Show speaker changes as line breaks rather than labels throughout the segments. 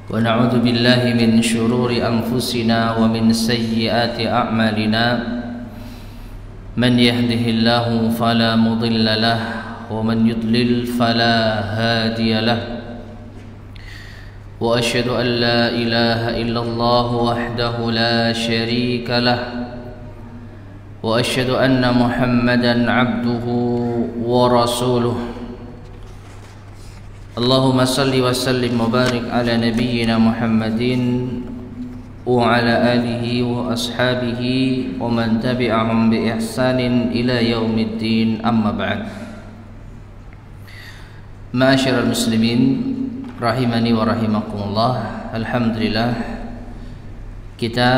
ونعوذ بالله من شرور أنفسنا ومن سيئات أعمالنا من يهده الله فلا مضل له ومن يضلل فلا هادي له وأشهد أن لا إله إلا الله وحده لا شريك له وأشهد أن محمدا عبده ورسوله اللهم صل وسلم وبارك على نبينا محمد وعلى آله وأصحابه ومن تبعهم بإحسان إلى يوم الدين أما بعد. Ma'asyiral muslimin rahimani wa rahimakumullah. Alhamdulillah kita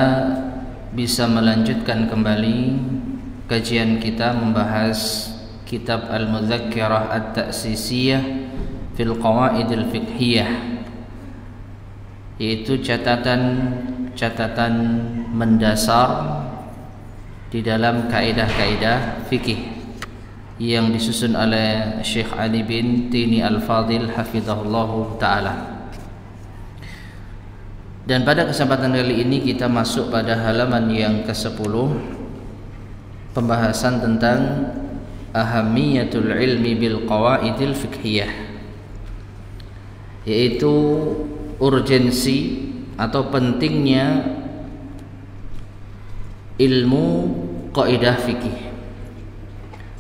bisa melanjutkan kembali kajian kita membahas kitab Al-Mudzakkirah At-Ta'sisiyah fil Qawaidil Fiqhiyah, yaitu catatan mendasar di dalam kaidah-kaidah fikih yang disusun oleh Syekh Ali bin Tini Al-Fadil hafizahullahu ta'ala. Dan pada kesempatan kali ini kita masuk pada halaman yang ke-10, pembahasan tentang ahamiyatul ilmi bil qawaidil fiqhiyah, yaitu urgensi atau pentingnya ilmu kaidah fikih.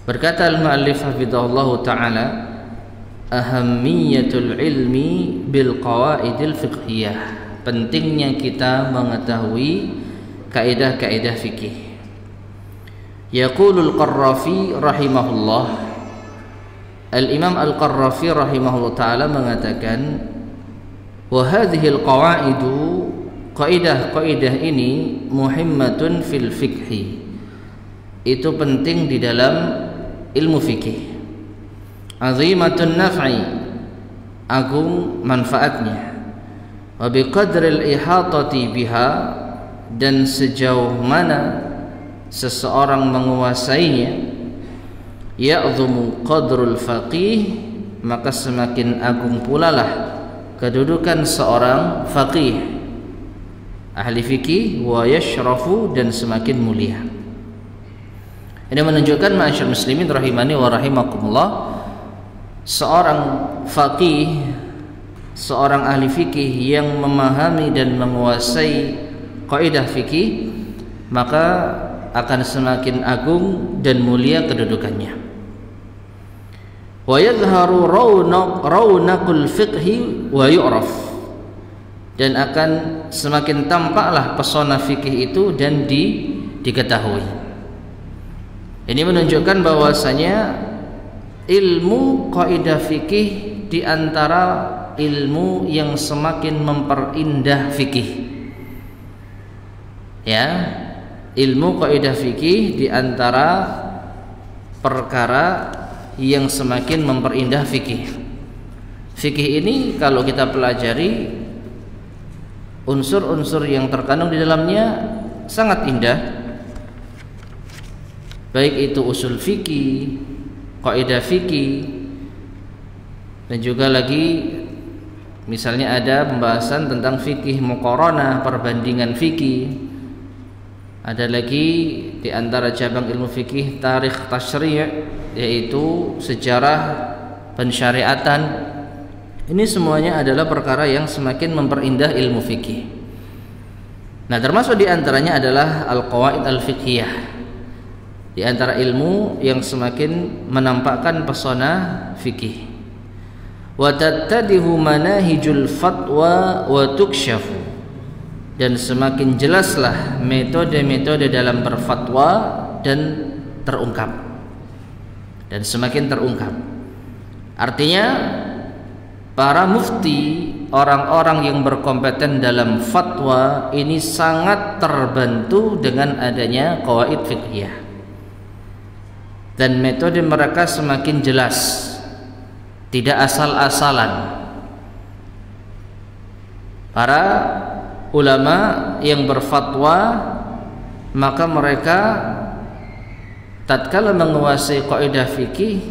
Berkata al-muallif hafizahullahu ta'ala, ahamiyatul ilmi bil qawaidil fiqhiyah, pentingnya kita mengetahui kaidah-kaidah fikih. Yaqulul Qarrafi rahimahullah, Al-Imam Al-Qarrafi rahimahullah ta'ala mengatakan, wa hadhil qawaidu, kaidah-kaidah ini muhimmatun fil fiqhi, itu penting di dalam ilmu fikih. Azimatun naf'i, agung manfaatnya. Wa biqadril ihatati biha, dan sejauh mana seseorang menguasainya, ya'zumu qadrul faqih, maka semakin agung pula lah kedudukan seorang faqih, ahli fikih, wa yashrafu, dan semakin mulia. Ini menunjukkan, ma'asyiral muslimin rahimani wa rahimakumullah, seorang faqih, seorang ahli fikih yang memahami dan menguasai kaidah fikih, maka akan semakin agung dan mulia kedudukannya. Wa yadhharu rawnaqul fiqhi wa yu'raf, dan akan semakin tampaklah pesona fikih itu dan diketahui. Ini menunjukkan bahwasanya ilmu kaidah fikih di antara ilmu yang semakin memperindah fikih. Ya, ilmu kaidah fikih di antara perkara yang semakin memperindah fikih. Fikih ini kalau kita pelajari, unsur-unsur yang terkandung di dalamnya sangat indah, baik itu usul fikih, kaidah fikih, dan juga lagi misalnya ada pembahasan tentang fikih muqaranah, perbandingan fikih. Ada lagi di antara cabang ilmu fikih tarikh tasyri', yaitu sejarah pensyariatan. Ini semuanya adalah perkara yang semakin memperindah ilmu fikih. Nah, termasuk di antaranya adalah al-qawaid al-fiqhiyah, di antara ilmu yang semakin menampakkan pesona fikih. Wa tattadihu manahijul fatwa wa tukshafu, dan semakin jelaslah metode-metode dalam berfatwa dan terungkap, dan semakin terungkap. Artinya para mufti, orang-orang yang berkompeten dalam fatwa ini sangat terbantu dengan adanya qawaid fiqhiyah, dan metode mereka semakin jelas, tidak asal-asalan. Para ulama yang berfatwa, maka mereka tatkala menguasai kaidah fikih,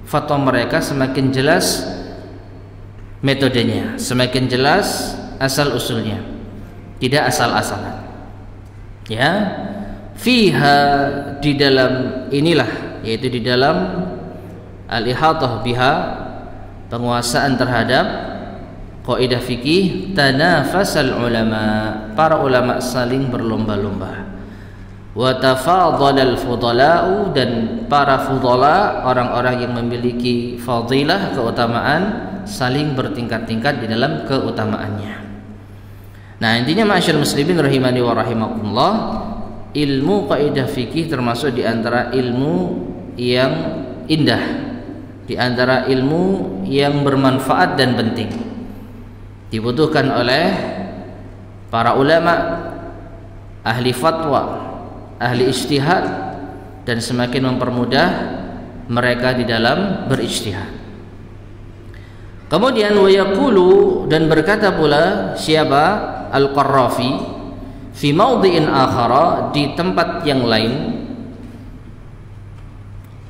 fatwa mereka semakin jelas metodenya, semakin jelas asal usulnya, tidak asal-asalan. Ya, fiha di dalam inilah, yaitu di dalam al-ihatah biha, penguasaan terhadap kaidah fikih, tanafasal ulama, para ulama saling berlomba-lomba. Wa tafadhalal fudala'u, dan para fudala, orang-orang yang memiliki fadilah, keutamaan, saling bertingkat-tingkat di dalam keutamaannya. Nah, intinya ma'asyiral muslimin rahimani wa rahimakumullah, ilmu kaidah fikih termasuk di antara ilmu yang indah, di antara ilmu yang bermanfaat dan penting, dibutuhkan oleh para ulama, ahli fatwa, ahli ijtihad, dan semakin mempermudah mereka di dalam berijtihad. Kemudian wa yaqulu, dan berkata pula siapa? Al-Qarrafi fi mawdhi'in akhara, di tempat yang lain,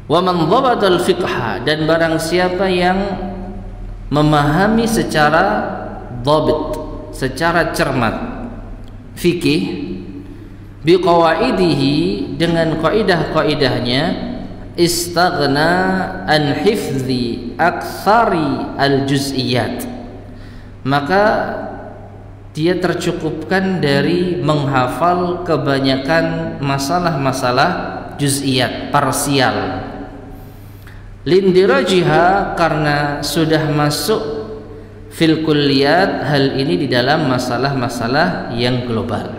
wa man dhabata al-fiqha, dan barang siapa yang memahami secara dhabit, secara cermat fikih, biqawaidihi, dengan kaidah-kaidahnya, istaghna an hifzi aktsari al-juz'iyat, maka dia tercukupkan dari menghafal kebanyakan masalah-masalah juz'iyat, parsial. Lindirajiha, karena sudah masuk fil kulliyat, hal ini di dalam masalah-masalah yang global.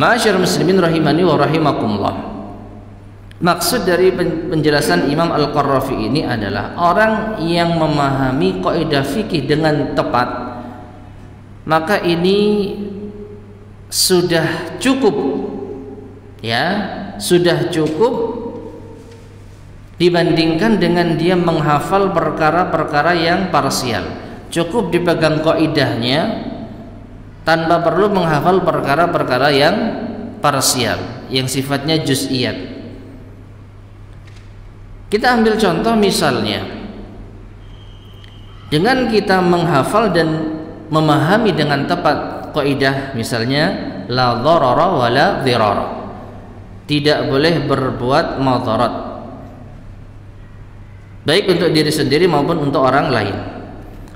Ma'asyiral muslimin rahimani wa rahimakumullah, maksud dari penjelasan Imam Al-Qarrafi ini adalah orang yang memahami kaidah fikih dengan tepat, maka ini sudah cukup, ya, sudah cukup dibandingkan dengan dia menghafal perkara-perkara yang parsial. Cukup dipegang kaidahnya tanpa perlu menghafal perkara-perkara yang parsial, yang sifatnya juz'iyat. Kita ambil contoh misalnya, dengan kita menghafal dan memahami dengan tepat kaidah, misalnya la dharara wa la dhirara, tidak boleh berbuat madarat, baik untuk diri sendiri maupun untuk orang lain.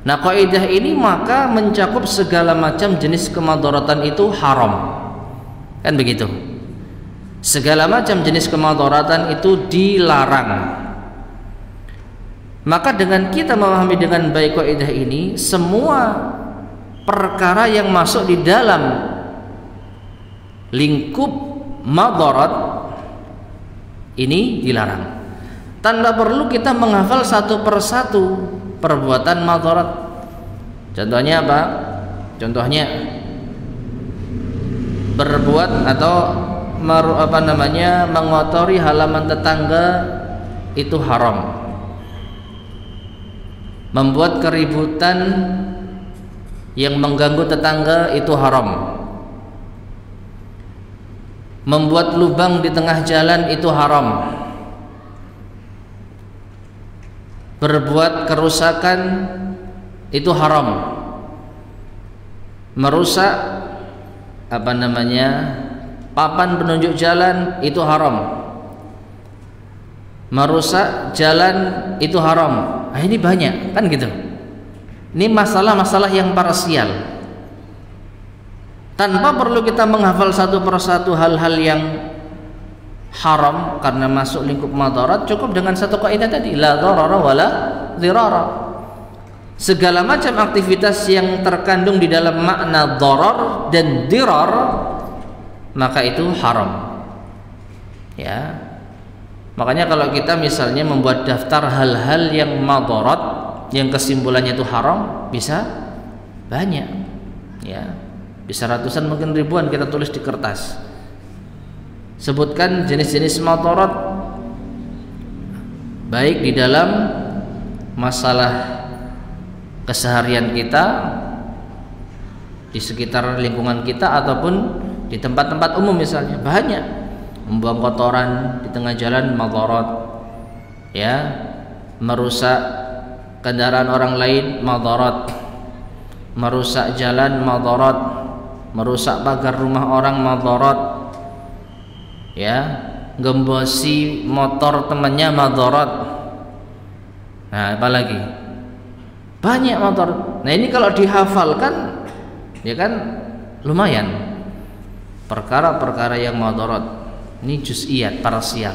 Nah, kaidah ini maka mencakup segala macam jenis kemadaratan itu haram, kan begitu? Segala macam jenis kemadaratan itu dilarang. Maka dengan kita memahami dengan baik kaidah ini, semua perkara yang masuk di dalam lingkup madarat ini dilarang, tanpa perlu kita menghafal satu persatu perbuatan madarat. Contohnya apa? Contohnya berbuat atau mengotori halaman tetangga itu haram. Membuat keributan yang mengganggu tetangga itu haram. Membuat lubang di tengah jalan itu haram. Berbuat kerusakan itu haram. Merusak papan penunjuk jalan itu haram. Merusak jalan itu haram. Nah, ini banyak, kan gitu. Ini masalah-masalah yang parsial, tanpa perlu kita menghafal satu persatu hal-hal yang haram karena masuk lingkup madarat. Cukup dengan satu kaidah tadi, la dharara wala dhirara. Segala macam aktivitas yang terkandung di dalam makna dharar dan dirar, maka itu haram, ya. Makanya kalau kita misalnya membuat daftar hal-hal yang madarat, yang kesimpulannya itu haram, bisa banyak, ya, bisa ratusan mungkin ribuan kita tulis di kertas. Sebutkan jenis-jenis madarat, baik di dalam masalah keseharian kita, di sekitar lingkungan kita, ataupun di tempat-tempat umum misalnya. Banyak. Membuang kotoran di tengah jalan madarat, ya. Merusak kendaraan orang lain madarat. merusak jalan madarat, merusak pagar rumah orang madarat, ya, gembosi motor temannya madarat. Nah, apalagi banyak motor. Nah, ini kalau dihafalkan ya kan lumayan. Perkara-perkara yang madarat ini juz'iyat, parsial.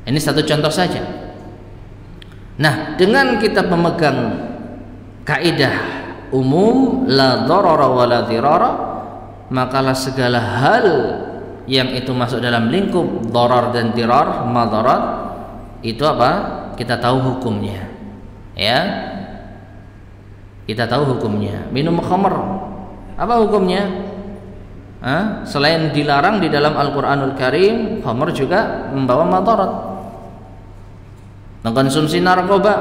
Ini satu contoh saja. Nah, dengan kita memegang kaidah umum la dharara wa la dirara, makalah segala hal yang itu masuk dalam lingkup dharar dan dirar, madarat, itu apa? Kita tahu hukumnya. Ya. Kita tahu hukumnya. Minum khamr, apa hukumnya? Selain dilarang di dalam Al-Qur'anul Karim, khamr juga membawa madarat. Mengkonsumsi narkoba,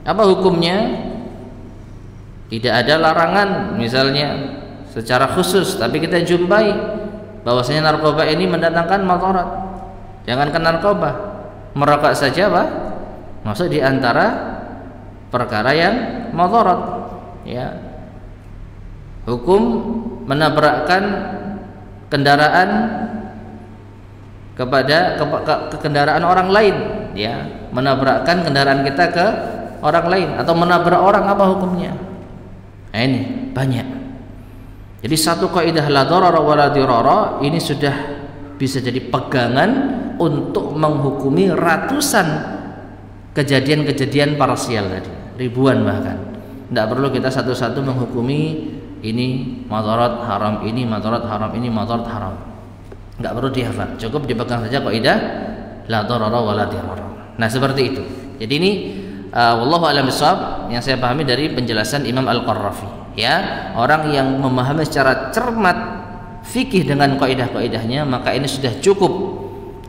apa hukumnya? Tidak ada larangan misalnya secara khusus, tapi kita jumpai bahwasanya narkoba ini mendatangkan madarat. Jangankan narkoba, merokok saja Pak masuk di antara perkara yang madarat, ya. Hukum menabrakkan kendaraan kepada kendaraan orang lain, ya, menabrakkan kendaraan kita ke orang lain atau menabrak orang, apa hukumnya? Nah, ini banyak. Jadi satu kaidah la dharara wa la dirara ini sudah bisa jadi pegangan untuk menghukumi ratusan kejadian-kejadian parsial tadi, ribuan bahkan. Tidak perlu kita satu-satu menghukumi ini madarat haram, ini madarat haram, ini madarat haram. Enggak perlu dihafal, cukup dipegang saja kaidah la dharara wa la dirara. Nah, seperti itu. Jadi ini wallahu a'lam bishawab yang saya pahami dari penjelasan Imam Al-Qarrafi, ya. Orang yang memahami secara cermat fikih dengan kaidah-kaidahnya, maka ini sudah cukup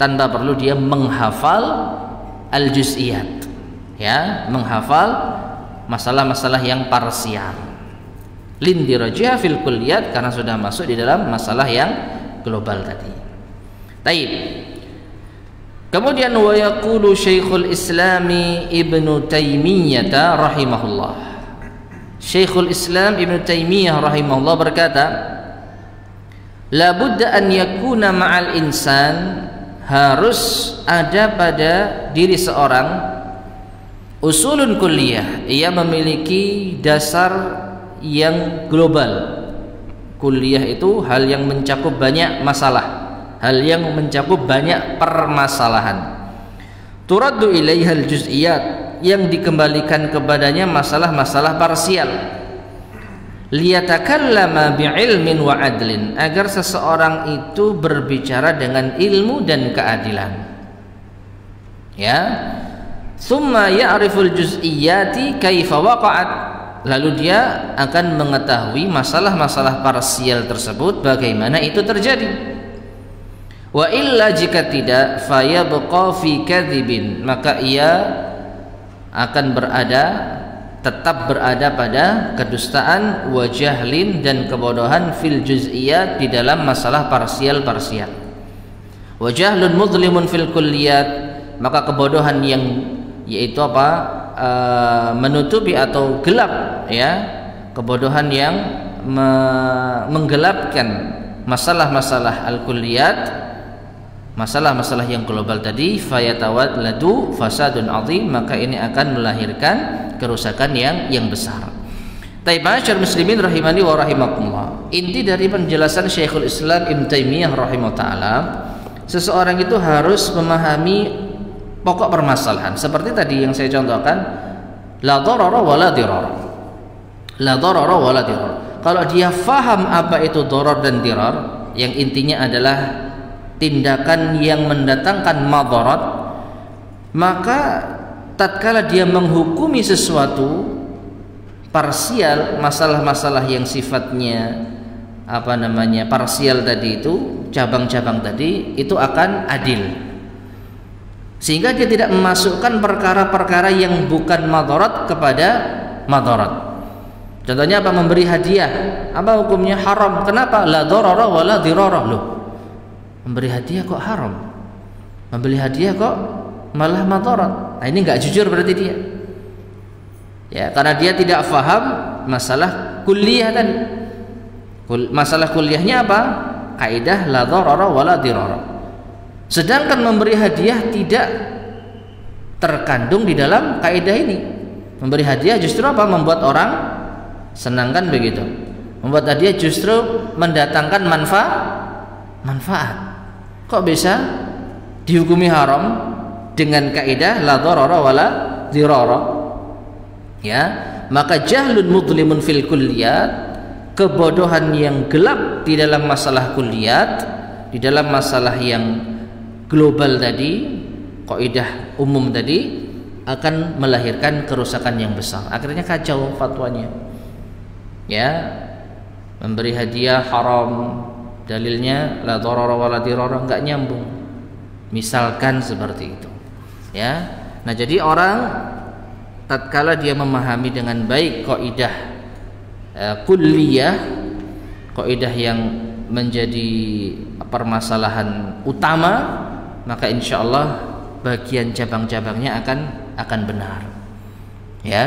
tanpa perlu dia menghafal al-juz'iyat, ya, menghafal masalah-masalah yang parsial. Lindirajah fil kulliyat, karena sudah masuk di dalam masalah yang global tadi. Taib. Kemudian wa yaqulu Syekhul Islami Ibnu Taimiyah rahimahullah. Syekhul Islam Ibnu Taimiyah rahimahullah berkata, la budda an yakuna ma'al insan, harus ada pada diri seorang usulun kulliyah, ia memiliki dasar yang global. Kulliyah itu hal yang mencakup banyak masalah, hal yang mencakup banyak permasalahan. Turaddu ilaihal juz'iyat, yang dikembalikan kepadanya masalah-masalah parsial. Liyatakallama bi'ilmin wa adlin, agar seseorang itu berbicara dengan ilmu dan keadilan. Ya. Tsumma ya'riful juz'iyati kaifa waqa'at, lalu dia akan mengetahui masalah-masalah parsial tersebut bagaimana itu terjadi. Wa illa, jika tidak, fayabqa fi kadzibin, maka ia akan tetap berada pada kedustaan, wa jahlin, dan kebodohan, fil juz'iyat, di dalam masalah parsial-parsial. Wa jahlun mudlimun fil kulliyat, maka kebodohan yang yaitu apa? Menutupi atau gelap, ya, kebodohan yang menggelapkan masalah-masalah al-kulliyat, masalah-masalah yang global tadi, fayatawalladu fasadun azim, maka ini akan melahirkan kerusakan yang besar. Taib masyarakat muslimin rahimani wa rahimakumullah. Inti dari penjelasan Syekhul Islam Ibnu Taimiyah rahimahullah taala, seseorang itu harus memahami pokok permasalahan seperti tadi yang saya contohkan, la dharara wa la dirara. La dharara wa la dirara. Kalau dia faham apa itu dharar dan dirar, yang intinya adalah tindakan yang mendatangkan madarat, maka tatkala dia menghukumi sesuatu parsial, masalah-masalah yang sifatnya parsial tadi itu, cabang-cabang tadi itu akan adil, sehingga dia tidak memasukkan perkara-perkara yang bukan madarat kepada madarat. Contohnya apa? Memberi hadiah, apa hukumnya? Haram. Kenapa? La dharara wa la dirara. Loh, memberi hadiah kok haram, membeli hadiah kok malah madarat? Nah, ini enggak jujur berarti dia, ya, karena dia tidak faham Masalah kulliyah tadi. Masalah kulliyahnya apa? Kaidah la dharara wa la dirara. Sedangkan memberi hadiah tidak terkandung di dalam kaidah ini. Memberi hadiah justru apa? Membuat orang senang, kan begitu. Membuat hadiah justru mendatangkan manfaat. Kok bisa dihukumi haram dengan kaidah la dharara wa la dirara? Ya, maka jahlun mudlimun fil kulliyat, kebodohan yang gelap di dalam masalah kulliyat, di dalam masalah yang global tadi, kaidah umum tadi, akan melahirkan kerusakan yang besar. Akhirnya kacau fatwanya. Ya, memberi hadiah haram, dalilnya la dharara wa la dirara, enggak nyambung. Misalkan seperti itu. Ya. Nah, jadi orang tatkala dia memahami dengan baik kaidah kulliyah, kaidah yang menjadi permasalahan utama, maka insyaallah bagian cabang-cabangnya akan benar. Ya,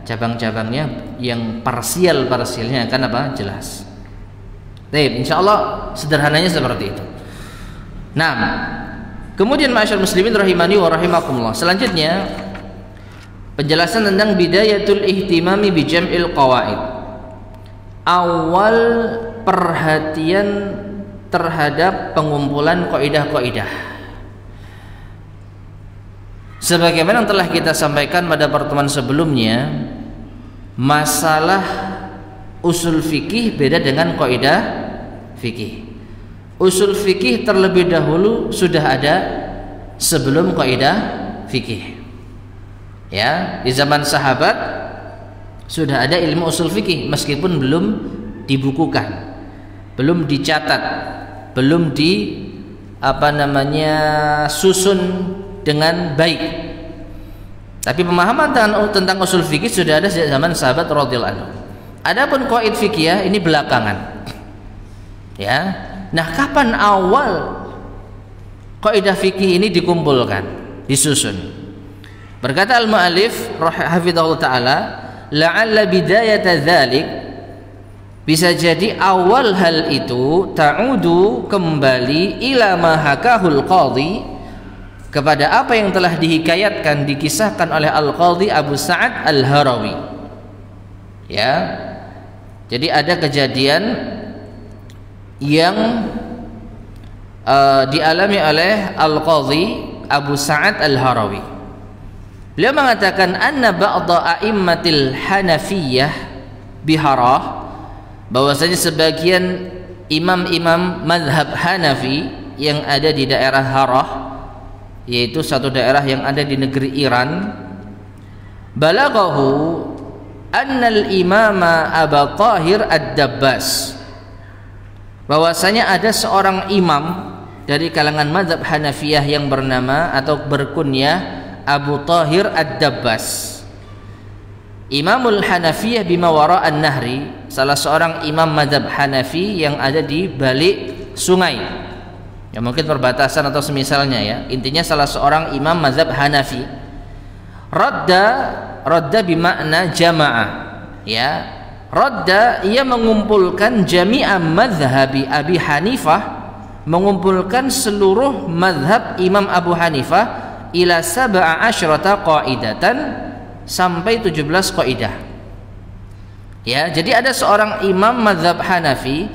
cabang-cabangnya yang parsialnya akan apa? Jelas. Baik, insyaallah sederhananya seperti itu. Nah, kemudian ma'asyiral muslimin rahimani wa rahimakumullah. Selanjutnya penjelasan tentang bidayatul ihtimami bi jam'il qawaid. Awal perhatian terhadap pengumpulan kaidah-kaidah. Sebagaimana yang telah kita sampaikan pada pertemuan sebelumnya, masalah usul fikih beda dengan kaidah fikih. Usul fikih terlebih dahulu sudah ada sebelum kaidah fikih. Ya, di zaman sahabat sudah ada ilmu usul fikih meskipun belum dibukukan, belum dicatat, belum susun dengan baik. Tapi pemahaman tentang usul fikih sudah ada sejak zaman sahabat radhiyallahu anhu. Adapun qaid fikih ini belakangan. Ya. Nah, kapan awal kaidah fikih ini dikumpulkan, disusun? Berkata al-mu'allif hafizahullah taala, la'alla bidayata dzalik, bisa jadi awal hal itu ta'udu kembali ila ma hakahul qadhi, kepada apa yang telah dihikayatkan, dikisahkan oleh Al-Qadhi Abu Sa'ad Al-Harawi. Ya. Jadi ada kejadian yang dialami oleh Al-Qadhi Abu Sa'ad Al-Harawi. Beliau mengatakan anna ba'dha a'immatil Hanafiyah biharah, bahwasanya sebagian imam-imam mazhab Hanafi yang ada di daerah Harah, yaitu satu daerah yang ada di negeri Iran, balaghahu annal imama Abu Tahir Ad-Dabbas, bahwasanya ada seorang imam dari kalangan mazhab Hanafiyah yang bernama atau berkunyah Abu Tahir Ad-Dabbas, Imamul Hanafiyah bima wara'an nahri, salah seorang imam mazhab Hanafi yang ada di balik sungai. Ya, mungkin perbatasan atau semisalnya, ya. Intinya salah seorang imam mazhab Hanafi. Radda bimakna jamaah. Ya. Radda, ia mengumpulkan jami'a madhhabi Abi Hanifah, mengumpulkan seluruh mazhab Imam Abu Hanifah ila 17 qaidatan, sampai 17 kaidah. Ya, jadi ada seorang imam mazhab Hanafi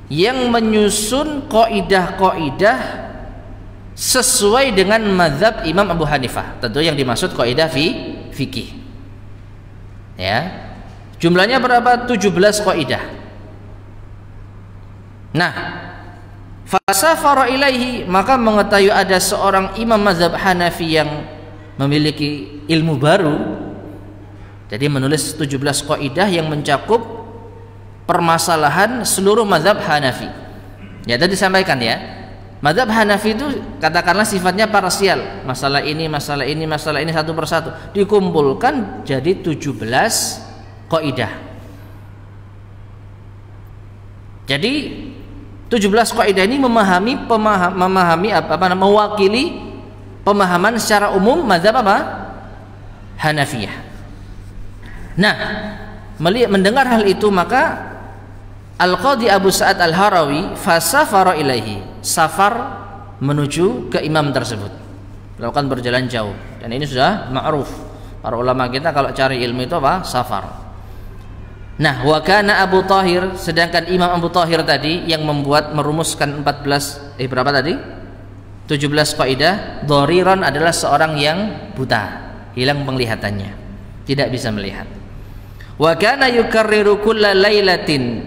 yang menyusun kaidah-kaidah sesuai dengan mazhab Imam Abu Hanifah. Tentu yang dimaksud kaidah fikih. Ya. Jumlahnya berapa? 17 kaidah. Nah, fasafara ilaihi, maka mengetahui ada seorang imam mazhab Hanafi yang memiliki ilmu baru. Jadi menulis 17 kaidah yang mencakup permasalahan seluruh mazhab Hanafi. Ya, tadi disampaikan, ya. Mazhab Hanafi itu katakanlah sifatnya parsial. Masalah ini satu persatu dikumpulkan jadi 17 kaidah. Jadi 17 kaidah ini mewakili pemahaman secara umum mazhab apa? Hanafiyah. Nah, mendengar hal itu, maka Al-Qadhi Abu Sa'ad Al-Harawi fasafara ilaihi, safar menuju ke imam tersebut, melakukan berjalan jauh. Dan ini sudah ma'ruf, para ulama kita kalau cari ilmu itu apa? Safar. Nah, wa kana Abu Thahir, sedangkan Imam Abu Thahir tadi yang merumuskan 17 kaidah, dhariran adalah seorang yang buta, hilang penglihatannya, tidak bisa melihat. Wa kana yukarriru kulla lailatin,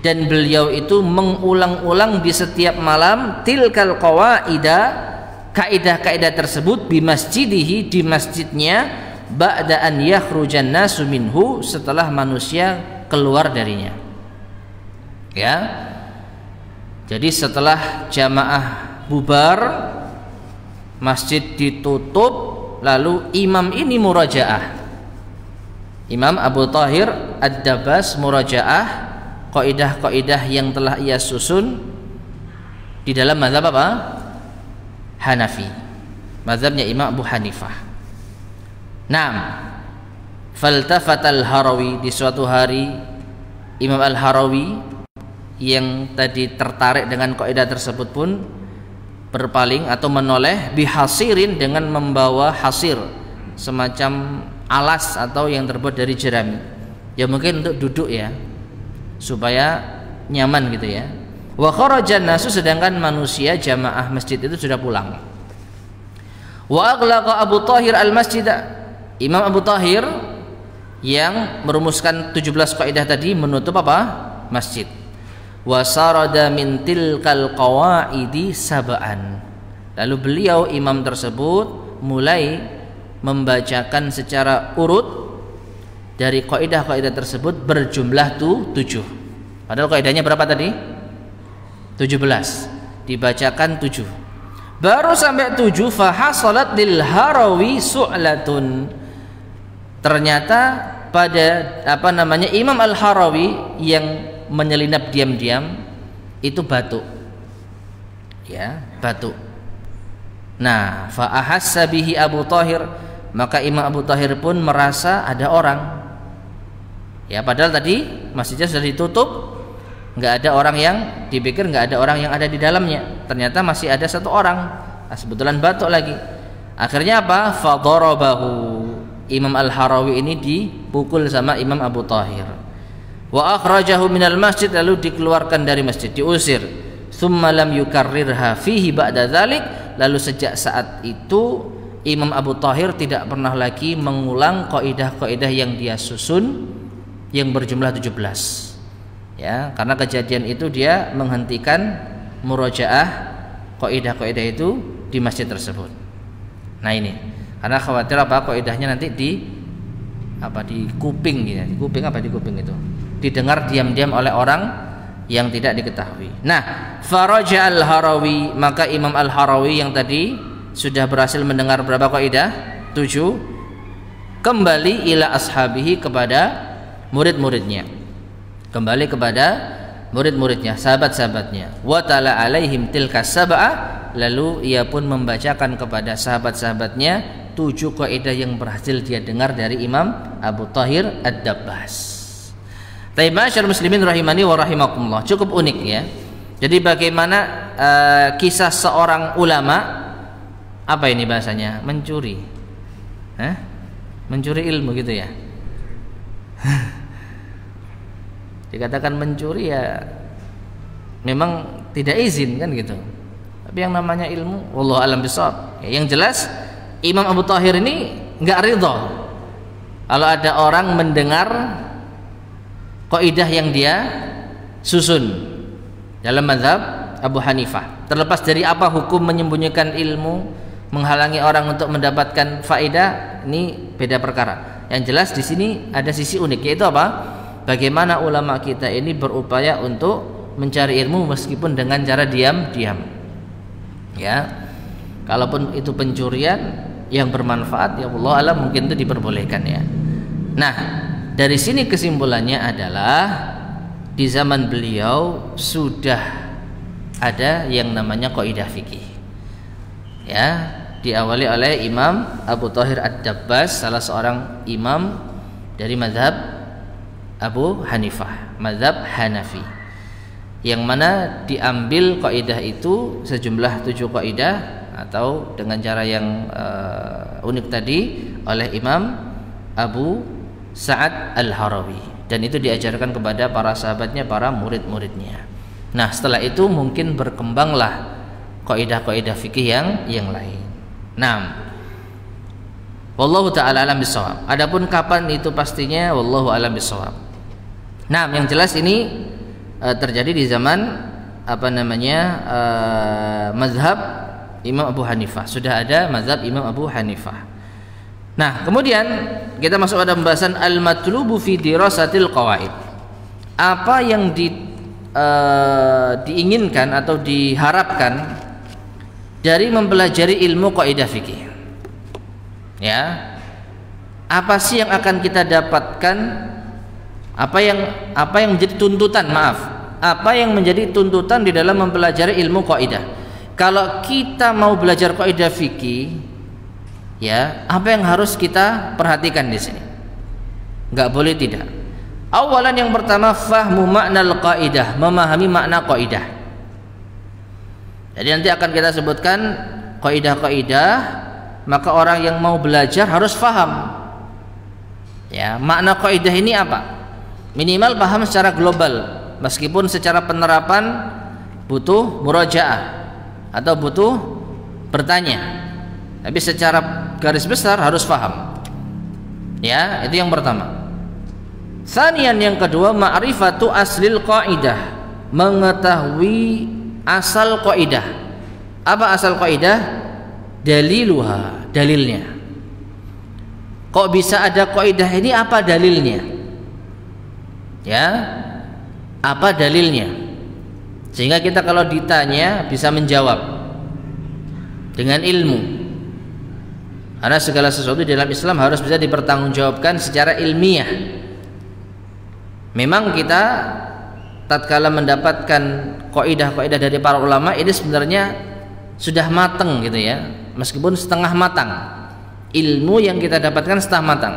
dan beliau itu mengulang-ulang di setiap malam tilkal qawaida, kaidah-kaidah tersebut, bi masjidihi, di masjidnya, ba'da an yakhrujan nasu minhu, setelah manusia keluar darinya. Ya. Jadi setelah jamaah bubar, masjid ditutup, lalu imam ini murajaah. Imam Abu Thahir Ad-Dabbas murajaah kaidah-kaidah yang telah ia susun di dalam mazhab apa? Hanafi, mazhabnya Imam Abu Hanifah. Naam, faltafat al-Harawi, di suatu hari Imam al-Harawi yang tadi tertarik dengan kaidah tersebut pun berpaling atau menoleh, bihasirin, dengan membawa hasir, semacam alas atau yang terbuat dari jerami, ya mungkin untuk duduk ya, supaya nyaman gitu ya. Wa kharajan nasu, sedangkan manusia jamaah masjid itu sudah pulang. Wa aghlaqa Abu Thahir al-masjid, Imam Abu Thahir yang merumuskan 17 kaidah tadi menutup apa? Masjid. Wa sarada min tilkal qawaidi sab'an, lalu beliau imam tersebut mulai membacakan secara urut dari kaidah-kaidah tersebut berjumlah 7. Padahal kaidahnya berapa tadi? 17. Dibacakan 7. Baru sampai 7, fahasalat lil Harawi su'latun. Ternyata pada Imam Al-Harawi yang menyelinap diam-diam itu batuk. Ya, batuk. Nah, fa ahassa bihi Abu Thahir, maka Imam Abu Thahir pun merasa ada orang. Ya, padahal tadi masjidnya sudah ditutup, nggak ada orang, yang dipikir nggak ada orang yang ada di dalamnya. Ternyata masih ada satu orang. Nah, kebetulan batuk lagi. Akhirnya apa? Fadarabahu. Imam Al-Harawi ini dipukul sama Imam Abu Thahir. Wa akhrajahu minal masjid, lalu dikeluarkan dari masjid, diusir. Tsumma lam yukarrirha fihi ba'da dzalik, lalu sejak saat itu Imam Abu Thahir tidak pernah lagi mengulang kaidah-kaidah yang dia susun yang berjumlah 17. Ya, karena kejadian itu dia menghentikan murajaah kaidah-kaidah itu di masjid tersebut. Nah ini, karena khawatir apa? Kaidahnya nanti di kuping gitu. Di kuping itu didengar diam-diam oleh orang yang tidak diketahui. Nah, faraja al-Harawi, maka Imam al-Harawi yang tadi sudah berhasil mendengar berapa kaidah? 7. Kembali ila ashabihi, kepada murid-muridnya. Kembali kepada murid-muridnya, sahabat-sahabatnya. Wa tala alaihim tilka sab'a, lalu ia pun membacakan kepada sahabat-sahabatnya 7 kaidah yang berhasil dia dengar dari Imam Abu Thahir Ad-Dabbas. Taib masyarakat muslimin rahimani wa rahimakumullah, cukup unik ya. Jadi bagaimana kisah seorang ulama, apa ini bahasanya? Mencuri. Mencuri ilmu gitu ya. Dikatakan mencuri ya memang tidak izin kan gitu. Tapi yang namanya ilmu, wallahu alam bishawab. Ya, yang jelas Imam Abu Thahir ini enggak ridha kalau ada orang mendengar kaidah yang dia susun dalam mazhab Abu Hanifah. Terlepas dari apa hukum menyembunyikan ilmu, menghalangi orang untuk mendapatkan faedah, ini beda perkara. Yang jelas di sini ada sisi unik, yaitu apa? Bagaimana ulama kita ini berupaya untuk mencari ilmu meskipun dengan cara diam-diam. Ya. Kalaupun itu pencurian yang bermanfaat, ya Allah alam, mungkin itu diperbolehkan ya. Nah, dari sini kesimpulannya adalah di zaman beliau sudah ada yang namanya kaidah fikih. Ya, diawali oleh Imam Abu Thahir Ad-Dabbas, salah seorang imam dari mazhab Abu Hanifah, mazhab Hanafi, yang mana diambil kaidah itu sejumlah 7 kaidah atau dengan cara yang unik tadi oleh Imam Abu Sa'ad Al-Harawi, dan itu diajarkan kepada para sahabatnya, para murid-muridnya. Nah, setelah itu mungkin berkembanglah kaidah-kaidah fikih yang lain. Nah, wallahu taala alam bisawab. Adapun kapan itu pastinya wallahu alam bisawab. Nah, yang jelas ini terjadi di zaman mazhab Imam Abu Hanifah. Sudah ada mazhab Imam Abu Hanifah. Nah, kemudian kita masuk pada pembahasan al-matlubu fi dirasatil qawaid. Apa yang diinginkan atau diharapkan dari mempelajari ilmu kaidah fikih. Ya. Apa sih yang akan kita dapatkan? Apa yang menjadi tuntutan, apa yang menjadi tuntutan di dalam mempelajari ilmu kaidah? Kalau kita mau belajar kaidah fikih, ya, apa yang harus kita perhatikan di sini? Enggak boleh tidak. Awalan, yang pertama, fahmu maknal kaidah, memahami makna kaidah. Jadi nanti akan kita sebutkan kaidah-kaidah, maka orang yang mau belajar harus faham. Ya, makna kaidah ini apa? Minimal paham secara global, meskipun secara penerapan butuh murajaah atau butuh bertanya, tapi secara garis besar harus paham. Ya, itu yang pertama. Tsaniyan, yang kedua, ma'rifatu aslil qaidah, mengetahui asal kaidah. Apa asal kaidah? Daliluha, dalilnya. Kok bisa ada kaidah ini, apa dalilnya? Ya, apa dalilnya? Sehingga kita kalau ditanya bisa menjawab dengan ilmu. Karena segala sesuatu dalam Islam harus bisa dipertanggungjawabkan secara ilmiah. Memang kita tatkala mendapatkan kaidah-kaidah dari para ulama ini sebenarnya sudah matang gitu ya, meskipun setengah matang. Ilmu yang kita dapatkan setengah matang.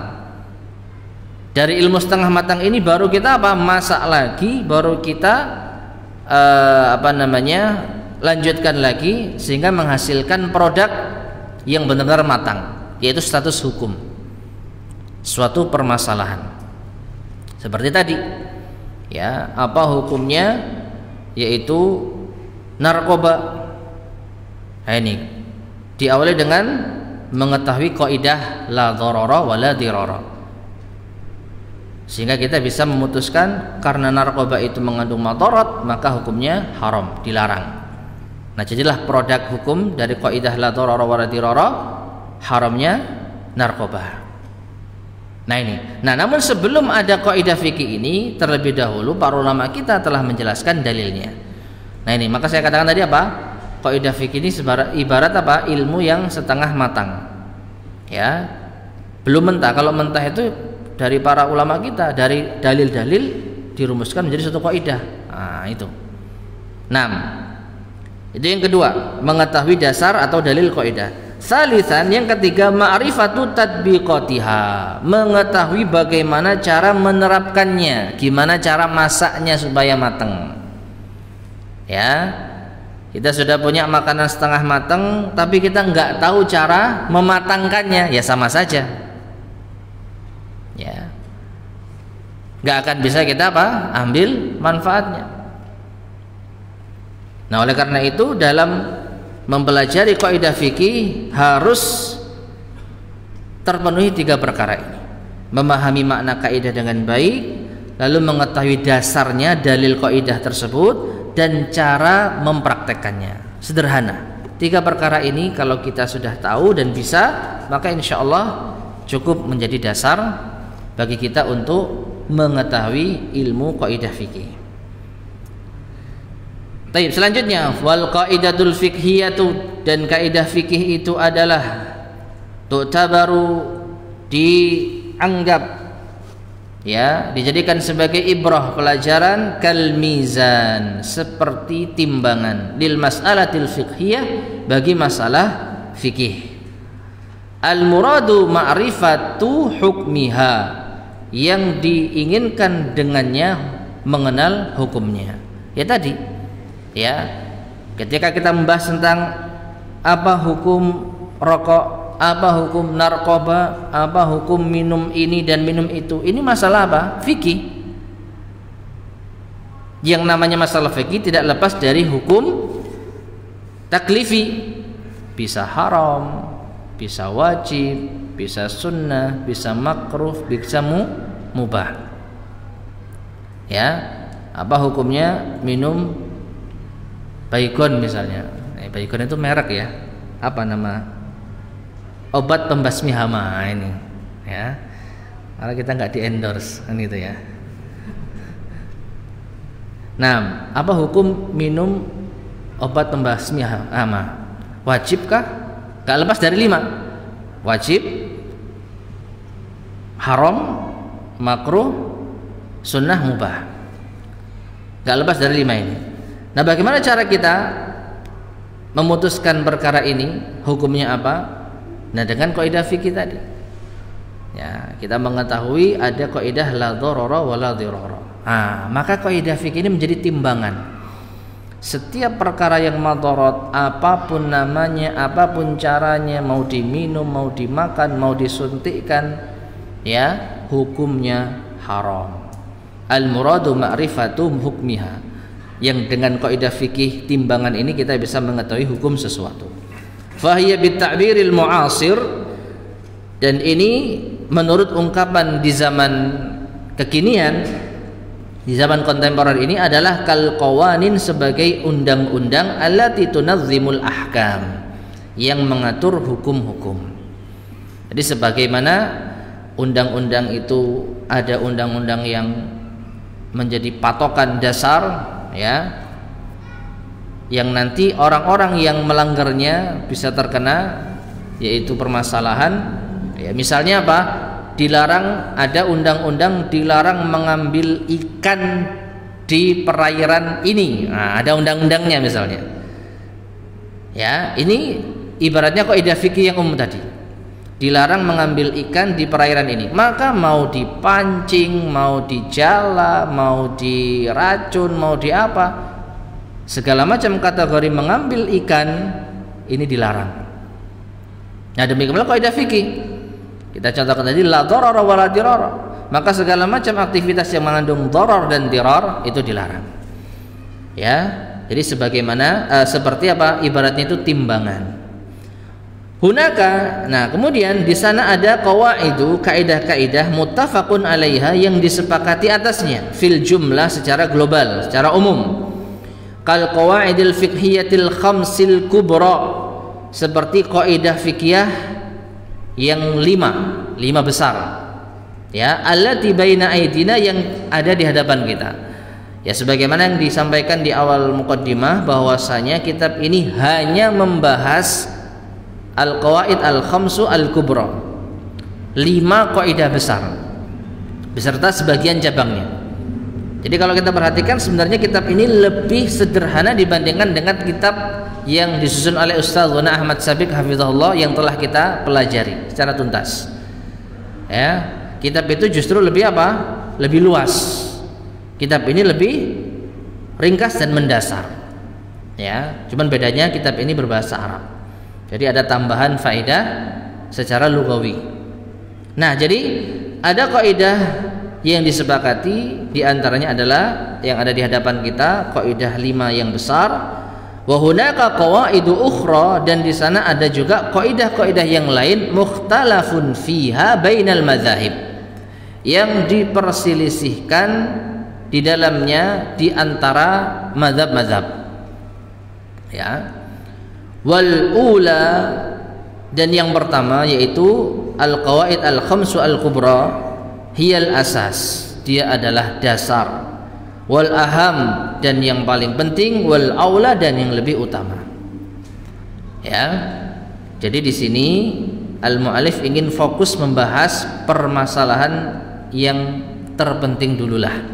Dari ilmu setengah matang ini baru kita masak lagi, baru kita lanjutkan lagi sehingga menghasilkan produk yang benar-benar matang, yaitu status hukum suatu permasalahan. Seperti tadi, ya, apa hukumnya, yaitu narkoba. Nah, ini diawali dengan mengetahui kaidah la dharara wa la dirara, sehingga kita bisa memutuskan karena narkoba itu mengandung madarat maka hukumnya haram, dilarang. Nah, jadilah produk hukum dari kaidah la dharara wa la dirara, haramnya narkoba. Nah, ini. Nah, namun sebelum ada kaidah fikih ini, terlebih dahulu para ulama kita telah menjelaskan dalilnya. Nah, ini, maka saya katakan tadi apa? Kaidah fikih ini ibarat apa? Ilmu yang setengah matang. Ya. Belum mentah. Kalau mentah itu dari para ulama kita, dari dalil-dalil dirumuskan menjadi suatu kaidah. Nah, itu. 6. Itu yang kedua, mengetahui dasar atau dalil kaidah. Salisan, yang ketiga, ma'rifatu tatbiqatiha, mengetahui bagaimana cara menerapkannya, gimana cara masaknya supaya matang. Ya, kita sudah punya makanan setengah matang, tapi kita nggak tahu cara mematangkannya, ya sama saja. Ya, nggak akan bisa kita ambil manfaatnya. Nah, oleh karena itu dalam mempelajari kaidah fikih harus terpenuhi 3 perkara ini: memahami makna kaidah dengan baik, lalu mengetahui dasarnya dalil kaidah tersebut, dan cara mempraktekannya. Sederhana. 3 perkara ini kalau kita sudah tahu dan bisa, maka insya Allah cukup menjadi dasar bagi kita untuk mengetahui ilmu kaidah fikih. Baik, selanjutnya, wal qaidatul fiqhiyatu, dan kaidah fikih itu adalah tu'tabaru, dianggap, ya, dijadikan sebagai ibrah, pelajaran, kal mizan, seperti timbangan, lil mas'alatil fiqhiyah, bagi masalah fikih. Al muradu ma'rifatu hukmiha, yang diinginkan dengannya mengenal hukumnya. Ya tadi, ya, ketika kita membahas tentang apa hukum rokok, apa hukum narkoba, apa hukum minum ini dan minum itu, ini masalah apa? Fikih. Yang namanya masalah fikih tidak lepas dari hukum taklifi. Bisa haram, bisa wajib, bisa sunnah, bisa makruh, bisa mubah. Ya, apa hukumnya minum Baygon misalnya? Baygon itu merek ya. Apa nama obat pembasmi hama ini? Ya, karena kita nggak di endorse kan gitu ya. Nah, apa hukum minum obat pembasmi hama? Wajibkah? Gak lepas dari 5. Wajib, haram, makruh, sunnah, mubah. Gak lepas dari 5 ini. Nah, bagaimana cara kita memutuskan perkara ini? Hukumnya apa? Nah, dengan kaidah fikih tadi. Ya, kita mengetahui ada kaidah la dharara wa la dhirara. Nah, maka kaidah fikih ini menjadi timbangan. Setiap perkara yang madharat, apapun namanya, apapun caranya, mau diminum, mau dimakan, mau disuntikkan, ya, hukumnya haram. Al-muradu ma'rifatu hukmiha. Yang dengan kaidah fikih timbangan ini kita bisa mengetahui hukum sesuatu. Fahiya bitta'biril mu'asir, dan ini menurut ungkapan di zaman kekinian, di zaman kontemporer ini adalah kal qawanin, sebagai undang-undang allati tunazzimul ahkam, yang mengatur hukum-hukum. Jadi sebagaimana undang-undang itu ada undang-undang yang menjadi patokan dasar, ya, yang nanti orang-orang yang melanggarnya bisa terkena yaitu permasalahan, ya, misalnya apa? Dilarang, ada undang-undang dilarang mengambil ikan di perairan ini. Nah, ada undang-undangnya misalnya. Ya, ini ibaratnya kaidah fikih yang umum tadi. Dilarang mengambil ikan di perairan ini. Maka mau dipancing, mau dijala, mau diracun, mau di apa, segala macam kategori mengambil ikan ini dilarang. Nah, demikianlah kaidah fikih. Kita contohkan tadi la dharara wa la dirara. Maka segala macam aktivitas yang mengandung dharar dan dirar itu dilarang. Ya, jadi sebagaimana seperti apa? Ibaratnya itu timbangan. Hunaka, nah kemudian di sana ada qawaidu, kaidah-kaidah muttafaqun 'alaiha, yang disepakati atasnya fil jumlah, secara global, secara umum. Kal qawaidil fiqhiyatil khamsil kubra, seperti kaidah fikih yang 5 besar, ya, allati baina aidina, yang ada di hadapan kita. Ya, sebagaimana yang disampaikan di awal muqaddimah bahwasanya kitab ini hanya membahas al-qawaid al-khamsu al-kubra, 5 kaidah besar beserta sebagian cabangnya. Jadi kalau kita perhatikan sebenarnya kitab ini lebih sederhana dibandingkan dengan kitab yang disusun oleh Ustaz Wana Ahmad Sabiq hafizahullah yang telah kita pelajari secara tuntas. Ya, kitab itu justru lebih apa? Lebih luas. Kitab ini lebih ringkas dan mendasar. Ya, cuman bedanya kitab ini berbahasa Arab. Jadi ada tambahan faedah secara lugawi. Nah, jadi ada kaidah yang disepakati, diantaranya adalah yang ada di hadapan kita, kaidah 5 yang besar. Wa hunaka qawaidu ukhra, dan di sana ada juga kaidah-kaidah yang lain, mukhtalafun fiha bainal madzahib, yang diperselisihkan di dalamnya di antara mazhab-mazhab. Ya. Wal ula, dan yang pertama yaitu al qawaid al khamsu al kubra, hiyal asas, dia adalah dasar, wal aham, dan yang paling penting, wal aula, dan yang lebih utama. Ya, jadi di sini al mu'allif ingin fokus membahas permasalahan yang terpenting dululah.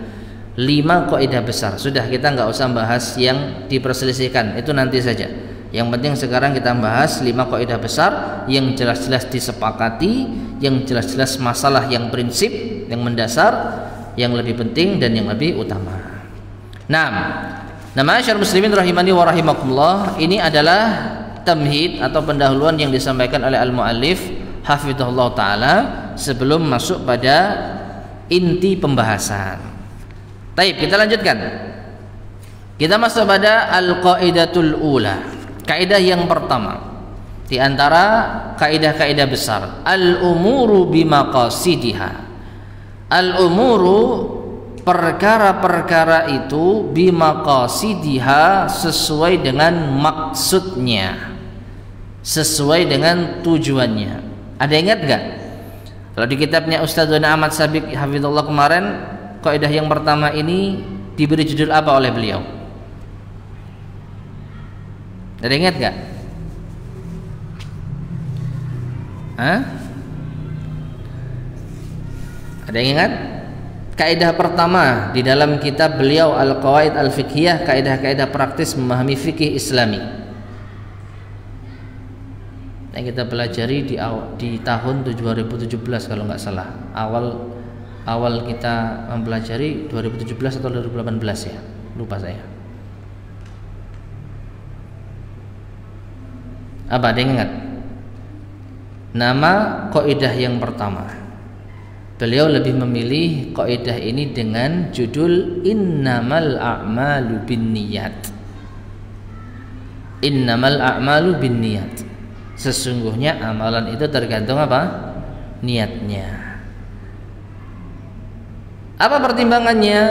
5 kaidah besar. Sudah, kita nggak usah bahas yang diperselisihkan, itu nanti saja. Yang penting sekarang kita bahas 5 kaidah besar yang jelas-jelas disepakati, yang jelas-jelas masalah yang prinsip, yang mendasar, yang lebih penting dan yang lebih utama. Nah, ma'asyar muslimin rahimani wa rahimakumullah, ini adalah tamhid atau pendahuluan yang disampaikan oleh al-muallif hafizahullah taala sebelum masuk pada inti pembahasan. Baik, kita lanjutkan. Kita masuk pada al-qaidatul ula, kaidah yang pertama di antara kaidah-kaidah besar. Al-umuru bimaqasidiha. Al-umuru, perkara-perkara itu, bimaqasidiha, sesuai dengan maksudnya, sesuai dengan tujuannya. Ada ingat gak? Kalau di kitabnya Ustadzuna Ahmad Sabiq hafizallah kemarin, kaidah yang pertama ini diberi judul apa oleh beliau? Ada ingat gak? Hah? Ada yang ingat? Kaidah pertama di dalam kitab beliau Al-Qawaid Al-Fiqhiyah, kaidah-kaidah praktis memahami fikih Islami, yang kita pelajari di tahun 2017 kalau nggak salah. Awal kita mempelajari 2017 atau 2018 ya, lupa saya. Apa ada yang ingat? Nama kaidah yang pertama, beliau lebih memilih kaidah ini dengan judul innamal a'malu binniyat. Innamal a'malu binniyat. Sesungguhnya amalan itu tergantung apa? Niatnya. Apa pertimbangannya?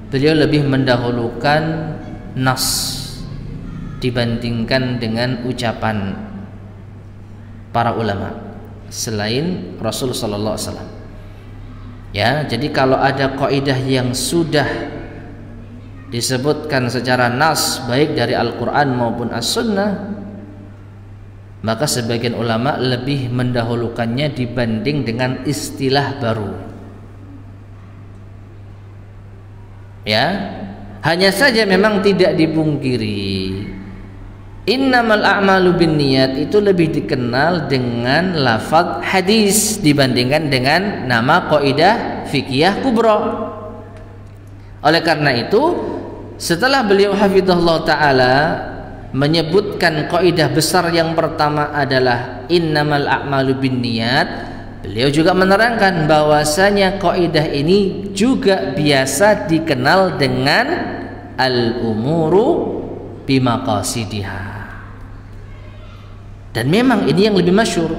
Beliau lebih mendahulukan nas dibandingkan dengan ucapan para ulama selain Rasul sallallahu alaihi wasallam. Ya, jadi kalau ada kaidah yang sudah disebutkan secara nas baik dari Al-Qur'an maupun As-Sunnah, maka sebagian ulama lebih mendahulukannya dibanding dengan istilah baru. Ya, hanya saja memang tidak dipungkiri innamal a'malu binniyat itu lebih dikenal dengan lafaz hadis dibandingkan dengan nama kaidah fikih kubra. Oleh karena itu, setelah beliau hafizahullah taala menyebutkan kaidah besar yang pertama adalah innamal a'malu binniyat, beliau juga menerangkan bahwasanya kaidah ini juga biasa dikenal dengan al-umuru bimaqasidiha. Dan memang ini yang lebih masyhur.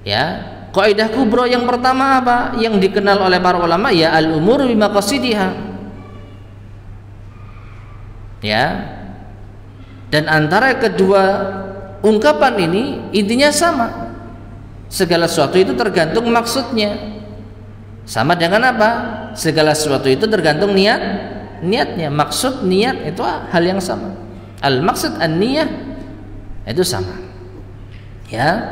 Ya, kaidah kubra yang pertama apa? Yang dikenal oleh para ulama ya al-umuru bimaqasidiha. Ya. Dan antara kedua ungkapan ini intinya sama. Segala sesuatu itu tergantung maksudnya. Sama dengan apa? Segala sesuatu itu tergantung niatnya. Maksud, niat itu hal yang sama. Al-maqsad an-niyah itu sama. Ya.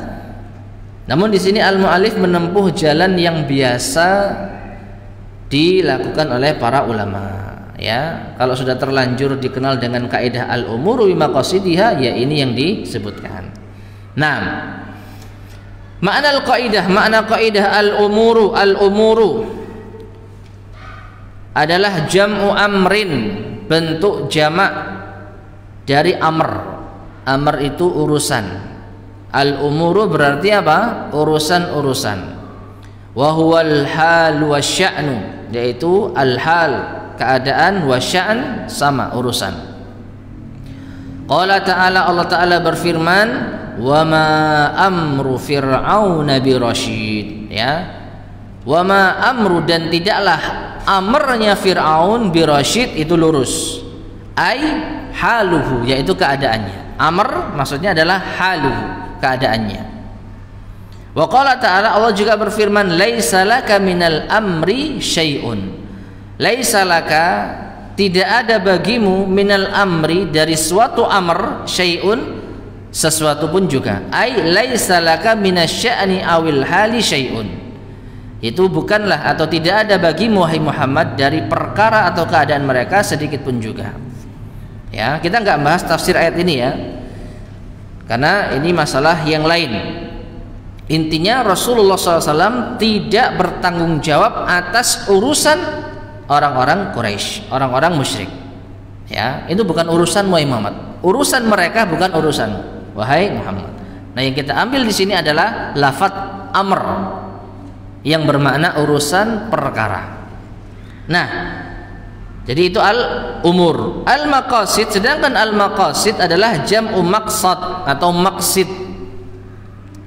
Namun di sini al-mu'allif menempuh jalan yang biasa dilakukan oleh para ulama. Ya, kalau sudah terlanjur dikenal dengan kaidah al-umuru bimaqasidiha, ya ini yang disebutkan. Nah, makna kaidah al-umuru adalah jam'u amrin, bentuk jamak dari amr. Amr itu urusan. Al-umuru berarti apa? Urusan-urusan. Wa huwal hal wasya'nu, yaitu al-hal, keadaan, wasya'n sama urusan. Qala ta'ala, Allah Ta'ala berfirman, wa ma amru fir'auna birasyid. Ya, wa ma amru, dan tidaklah amrnya Fir'aun birasyid itu lurus. Ai haluhu, yaitu keadaannya. Amr maksudnya adalah haluhu, keadaannya. Wa qala ta'ala, Allah juga berfirman, laisa laka minal amri syai'un. Laisa laka, tidak ada bagimu, minal amri, dari suatu amr, syai'un, sesuatu pun juga. Ai laisa laka minasya'ni awil hali syai'un. Itu bukanlah atau tidak ada bagimu wahai Muhammad dari perkara atau keadaan mereka sedikit pun juga. Ya, kita nggak bahas tafsir ayat ini ya, karena ini masalah yang lain. Intinya Rasulullah SAW tidak bertanggung jawab atas urusan orang-orang Quraisy, orang-orang musyrik. Ya, itu bukan urusan Muhammad. Urusan mereka bukan urusan wahai Muhammad. Nah, yang kita ambil di sini adalah lafaz amr yang bermakna urusan perkara. Nah, jadi itu al-umur. Al-maqasid, sedangkan al-maqasid adalah jam'u maqsad atau maqsid.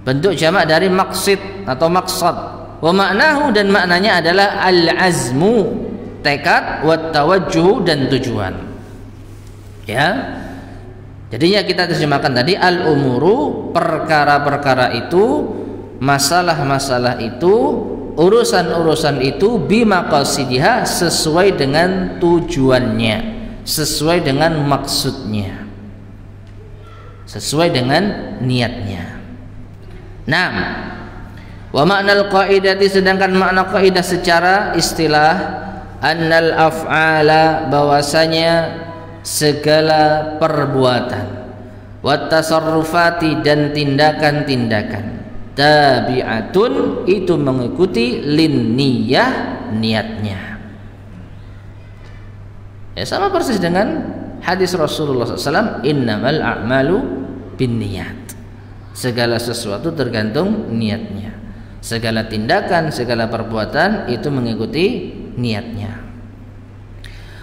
Bentuk jamak dari maqsid atau maqsad. Wa ma'nahu, dan maknanya adalah al-azmu, tekad, wa tawajjuh, dan tujuan. Ya. Jadinya kita terjemahkan tadi al-umuru, perkara-perkara itu, masalah-masalah itu, urusan-urusan itu bimaqasidiha, sesuai dengan tujuannya, sesuai dengan maksudnya, sesuai dengan niatnya. Nah, wa ma'nal qaidati, sedangkan makna kaidah secara istilah, annal af'ala, bahwasanya segala perbuatan, wa tasarrufati, dan tindakan-tindakan, tabi'atun, itu mengikuti lin niyah, niatnya. Ya, sama persis dengan hadis Rasulullah SAW, innamal a'malu binniyat. Segala sesuatu tergantung niatnya. Segala tindakan, segala perbuatan itu mengikuti niatnya.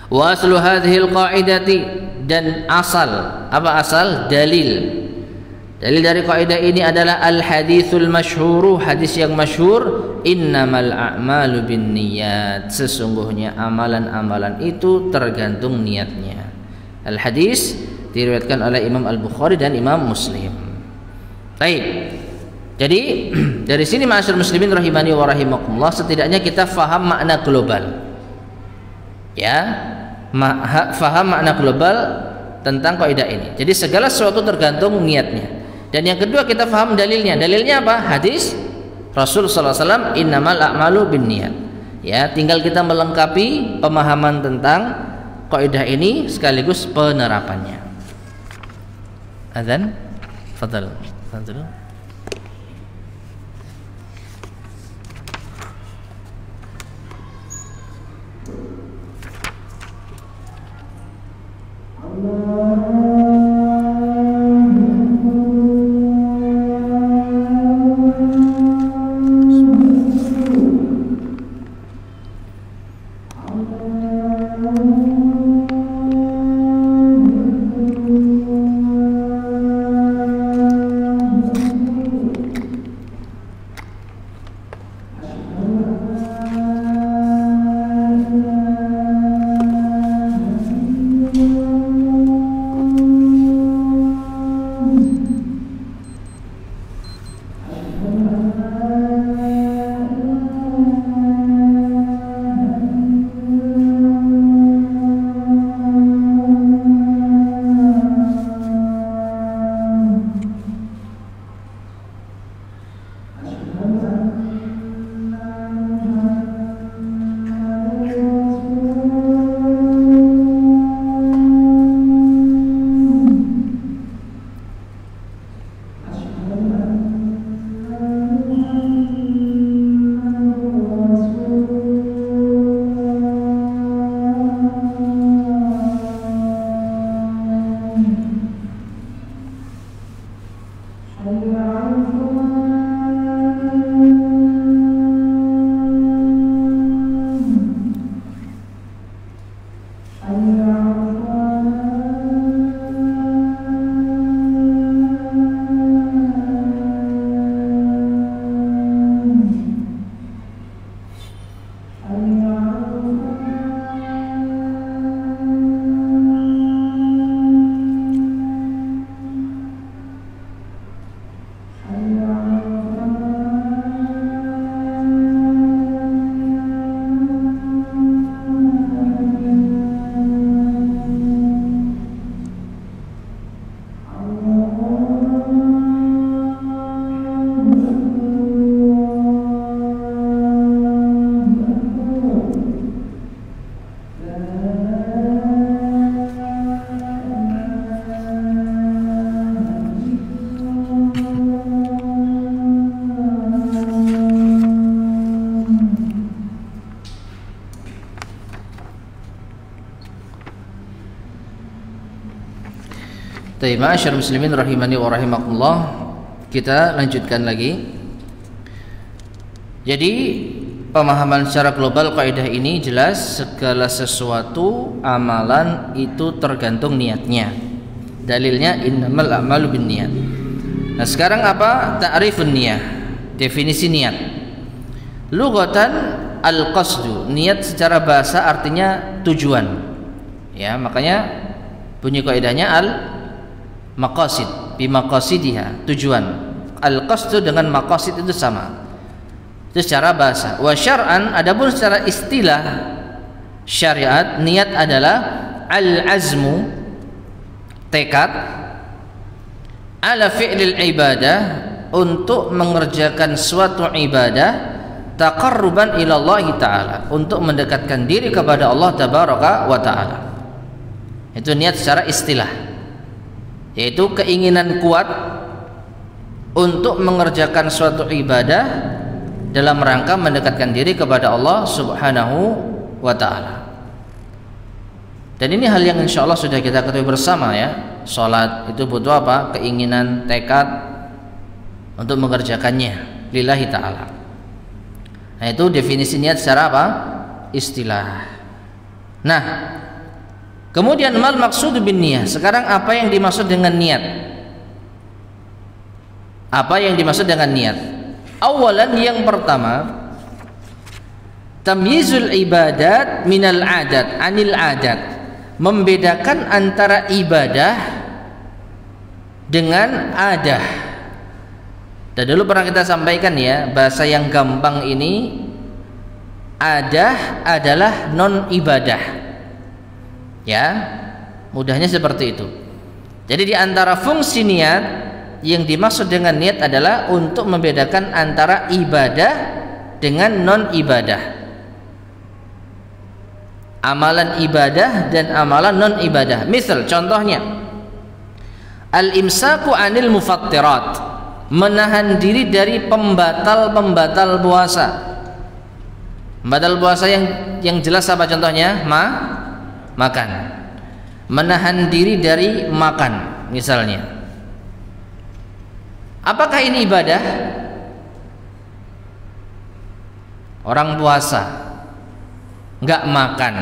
Wa aslu hadhil qaidati, dan asal, apa asal? Dalil. Dalil dari kaidah ini adalah al-haditsul masyhur, hadis yang masyhur, innamal a'malu binniyat, sesungguhnya amalan-amalan itu tergantung niatnya. Al-hadis diriwayatkan oleh Imam Al-Bukhari dan Imam Muslim. Baik. Jadi dari sini ma'asyiral muslimin rahimani wa rahimakumullah, setidaknya kita faham makna global. Ya, faham makna global tentang kaidah ini. Jadi segala sesuatu tergantung niatnya. Dan yang kedua, kita faham dalilnya. Dalilnya apa? Hadis Rasul sallallahu alaihi wasallam, innamal a'malu binniyat. Ya, tinggal kita melengkapi pemahaman tentang kaidah ini sekaligus penerapannya. Azan, fadhal. Fadhal. Ma'asyiral muslimin rahimani wa rahimakumullah, kita lanjutkan lagi. Jadi pemahaman secara global kaidah ini jelas, segala sesuatu amalan itu tergantung niatnya. Dalilnya innamal a'malu binniyat. Nah, sekarang apa ta'rifun niyah? Definisi niat. Lughatan al-qasdu, niat secara bahasa artinya tujuan. Ya, makanya bunyi kaidahnya al-maqasid, bi maqasidiha, tujuan. Al-qasdu dengan maqasid itu sama. Itu secara bahasa. Wa syar'an, adapun secara istilah syariat, niat adalah al-azmu, tekad, ala fi'lil ibadah, untuk mengerjakan suatu ibadah, taqarruban ila Allah Ta'ala, untuk mendekatkan diri kepada Allah Tabaraka wa Ta'ala. Itu niat secara istilah, yaitu keinginan kuat untuk mengerjakan suatu ibadah dalam rangka mendekatkan diri kepada Allah Subhanahu wa Ta'ala. Dan ini hal yang insya Allah sudah kita ketahui bersama, ya. Salat itu butuh apa? Keinginan, tekad untuk mengerjakannya lillahi ta'ala. Nah, itu definisi niat secara apa? Istilah. Nah, kemudian mal maksud bin niyah. Sekarang apa yang dimaksud dengan niat? Apa yang dimaksud dengan niat? Awalan, yang pertama, tamyizul ibadat minal adat anil adat, membedakan antara ibadah dengan adah. Dan dulu pernah kita sampaikan, ya, bahasa yang gampang ini, adah adalah non ibadah, ya, mudahnya seperti itu. Jadi di antara fungsi niat, yang dimaksud dengan niat adalah untuk membedakan antara ibadah dengan non ibadah, amalan ibadah dan amalan non ibadah. Misal, contohnya al-imsaku anil mufattirat, menahan diri dari pembatal-pembatal puasa. Pembatal puasa yang jelas apa contohnya? Makan. Menahan diri dari makan, misalnya. Apakah ini ibadah? Orang puasa nggak makan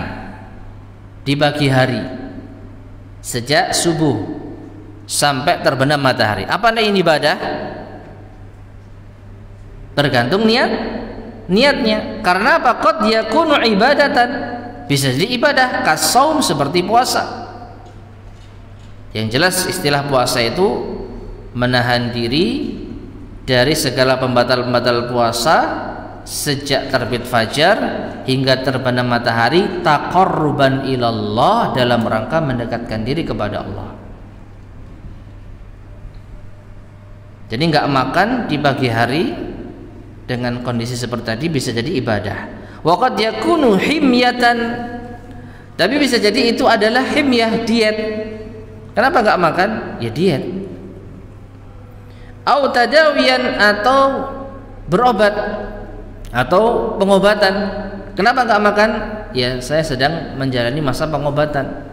di pagi hari sejak subuh sampai terbenam matahari. Apa ini ibadah? Tergantung niatnya. Karena apa? Qad yakunu ibadatan, bisa jadi ibadah, kasaum, seperti puasa. Yang jelas istilah puasa itu menahan diri dari segala pembatal-pembatal puasa sejak terbit fajar hingga terbenam matahari, taqarruban ilallah, dalam rangka mendekatkan diri kepada Allah. Jadi nggak makan di pagi hari dengan kondisi seperti tadi bisa jadi ibadah. Wa qad yakunu himyatan, tapi bisa jadi itu adalah himyah, diet. Kenapa nggak makan? Ya diet. Au tadawiyan, atau berobat atau pengobatan. Kenapa nggak makan? Ya, saya sedang menjalani masa pengobatan.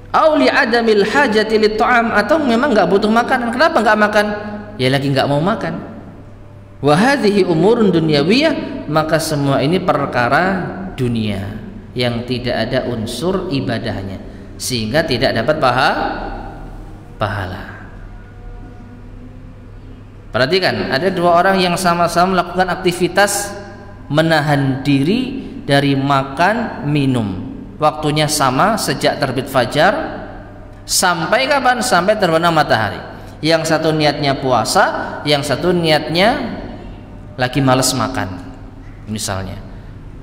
Au li adamil hajati lit ta'am, atau memang nggak butuh makanan. Kenapa nggak makan? Ya lagi nggak mau makan. Wa hadhihi umurun dunyawiyah, maka semua ini perkara dunia yang tidak ada unsur ibadahnya, sehingga tidak dapat pahala. Perhatikan, ada dua orang yang sama-sama melakukan aktivitas menahan diri dari makan minum. Waktunya sama, sejak terbit fajar sampai kapan? Sampai terbenam matahari. Yang satu niatnya puasa, yang satu niatnya lagi males makan, misalnya,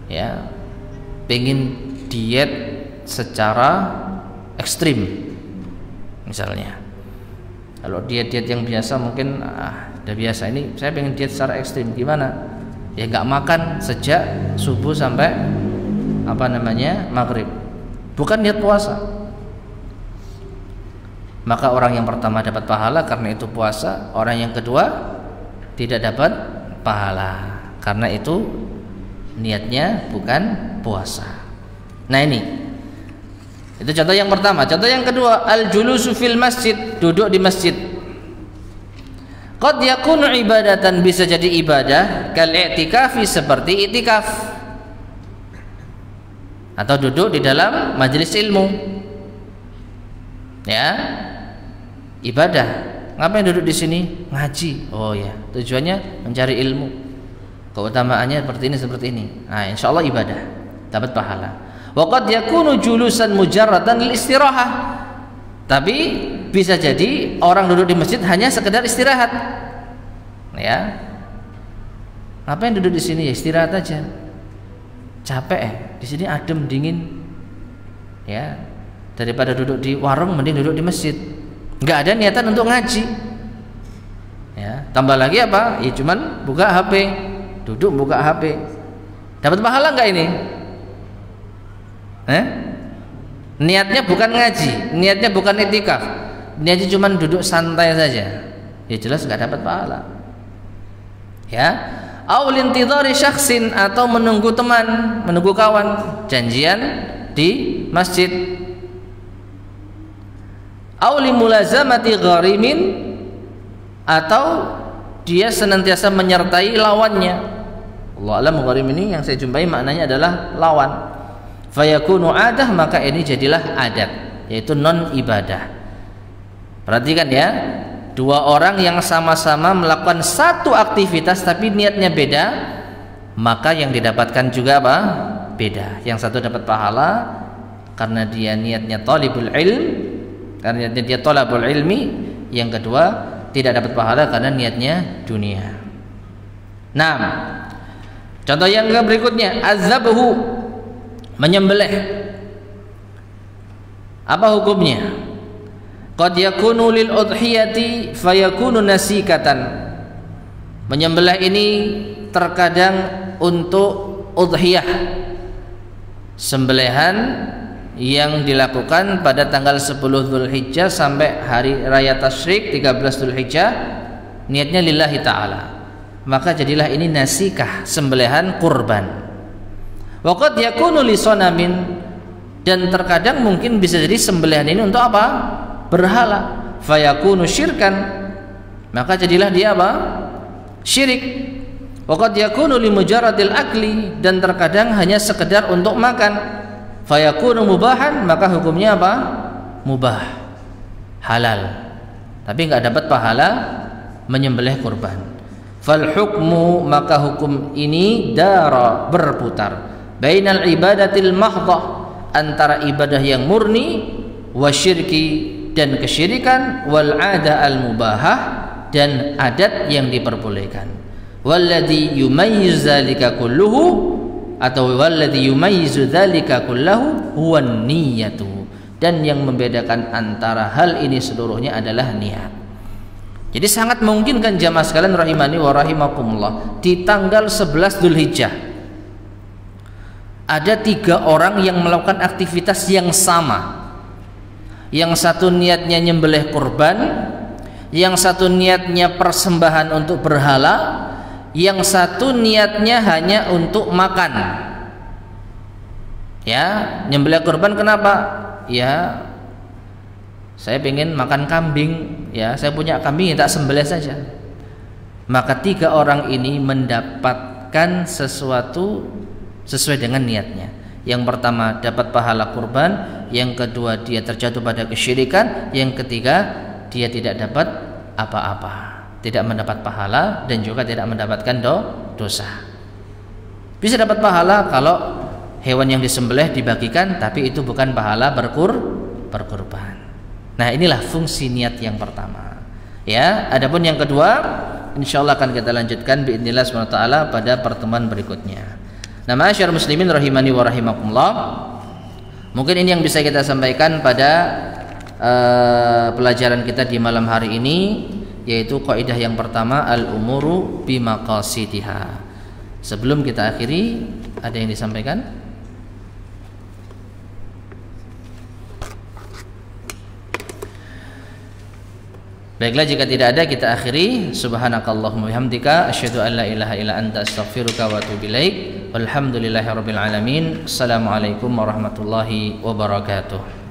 ya, pengen diet secara ekstrim, misalnya. Kalau diet yang biasa mungkin udah biasa, ini saya pengen diet secara ekstrim, gimana? Ya nggak makan sejak subuh sampai maghrib, bukan niat puasa. Maka orang yang pertama dapat pahala karena itu puasa, orang yang kedua tidak dapat pahala karena itu niatnya bukan puasa. Nah, ini Itu contoh yang pertama. Contoh yang kedua, al-julusu fil masjid, duduk di masjid. Qad yakunu ibadatan, bisa jadi ibadah, kal i'tikafi, seperti i'tikaf, atau duduk di dalam majelis ilmu. Ya, ibadah. Ngapain duduk di sini? Ngaji. Oh ya, tujuannya mencari ilmu. Keutamaannya seperti ini. Nah, insyaallah ibadah, dapat pahala. Wa qad yakunu julusan mujarradan lil istirahah. Tapi bisa jadi orang duduk di masjid hanya sekedar istirahat. Ya. Ngapain duduk di sini? Ya istirahat aja. Capek di sini adem dingin. Ya. Daripada duduk di warung mending duduk di masjid. Enggak ada niatan untuk ngaji. Ya, tambah lagi apa? Ya cuman buka HP. Duduk buka HP. Dapat pahala enggak ini? Niatnya bukan ngaji, niatnya bukan i'tikaf, niatnya cuma duduk santai saja, ya jelas nggak dapat pahala. Ya, au lintidhari syakhsin, atau menunggu teman, menunggu kawan, janjian di masjid. Au limulazamati gharimin, atau dia senantiasa menyertai lawannya. Allah alam, gharim ini yang saya jumpai maknanya adalah lawan. Fayakunu adah, maka ini jadilah adat, yaitu non ibadah. Perhatikan ya, dua orang yang sama-sama melakukan satu aktivitas tapi niatnya beda, maka yang didapatkan juga apa? Beda. Yang satu dapat pahala karena dia niatnya talibul ilm, karena niatnya dia talabul ilmi. Yang kedua tidak dapat pahala karena niatnya dunia. Nah, contoh yang berikutnya, azzabuhu, menyembelih. Apa hukumnya? Qad yakunu lil udhiyati fayakunu nasikatan. Menyembelih ini terkadang untuk udhiyah, sembelihan yang dilakukan pada tanggal 10 Dzulhijjah sampai hari raya tasyrik 13 Dzulhijjah, niatnya lillahi ta'ala, maka jadilah ini nasikah, sembelihan kurban. Waqad yakunu li sonamin, dan terkadang mungkin bisa jadi sembelihan ini untuk apa? Berhala. Fayakunu syirkan, maka jadilah dia apa? Syirik. Waqad yakunu li mujarradil akli, dan terkadang hanya sekedar untuk makan. Fayakunu mubahan, maka hukumnya apa? Mubah, halal, tapi nggak dapat pahala menyembelih kurban. Fal hukmu, maka hukum ini dara, berputar, bainal ibadatil mahdhah, antara ibadah yang murni, wasyirki, dan kesyirikan, wal ada al mubahah, dan adat yang diperbolehkan. Walladzi yumayyizu dzalika kulluhu, atau walladzi yumayyizu dzalika kullahu huwa niyyatu, dan yang membedakan antara hal ini seluruhnya adalah niat. Jadi sangat mungkin kan jamaah sekalian rahimani wa rahimakumullah, di tanggal 11 Dzulhijjah ada 3 orang yang melakukan aktivitas yang sama. Yang satu niatnya nyembelih kurban, yang satu niatnya persembahan untuk berhala, yang satu niatnya hanya untuk makan. Ya, nyembelih kurban kenapa? Ya, saya pengen makan kambing, ya, saya punya kambing, tak sembelih saja. Maka 3 orang ini mendapatkan sesuatu sesuai dengan niatnya. Yang pertama dapat pahala kurban, yang kedua dia terjatuh pada kesyirikan, yang ketiga dia tidak dapat apa-apa, tidak mendapat pahala dan juga tidak mendapatkan dosa. Bisa dapat pahala kalau hewan yang disembelih dibagikan, tapi itu bukan pahala berkurban. Nah, inilah fungsi niat yang pertama. Ya, adapun yang kedua insyaallah akan kita lanjutkan biidznillah subhanahu wa taala pada pertemuan berikutnya. Nah, ma'asyiral muslimin rahimani wa rahimakumullah, mungkin ini yang bisa kita sampaikan pada pelajaran kita di malam hari ini, yaitu kaidah yang pertama, al-umuru bimaqasidiha. Sebelum kita akhiri, ada yang disampaikan? Baiklah, jika tidak ada kita akhiri. Subhanakallahumma bihamdika asyhadu an la ilaha illa anta astaghfiruka wa atubu ilaik. Walhamdulillahirabbil alamin. Assalamualaikum warahmatullahi wabarakatuh.